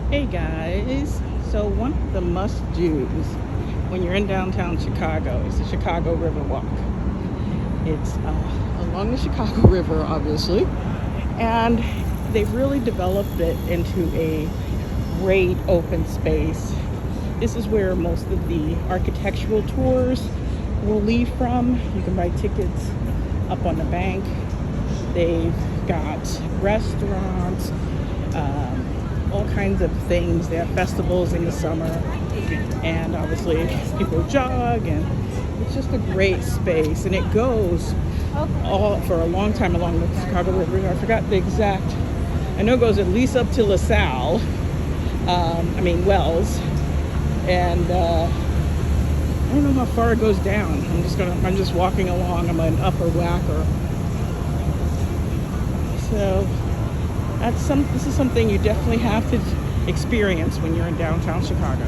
Hey guys, so one of the must-dos when you're in downtown Chicago is the Chicago Riverwalk. It's along the Chicago River, obviously, and they've really developed it into a great open space. This is where most of the architectural tours will leave from. You can buy tickets up on the bank. They've got restaurants, all kinds of things. They have festivals in the summer, and obviously people jog, and it's just a great space. And it goes all for a long time along the Chicago River. I forgot the exact. I know it goes at least up to LaSalle. Wells, and I don't know how far it goes down. I'm just walking along. I'm an upper whacker. So this is something you definitely have to experience when you're in downtown Chicago.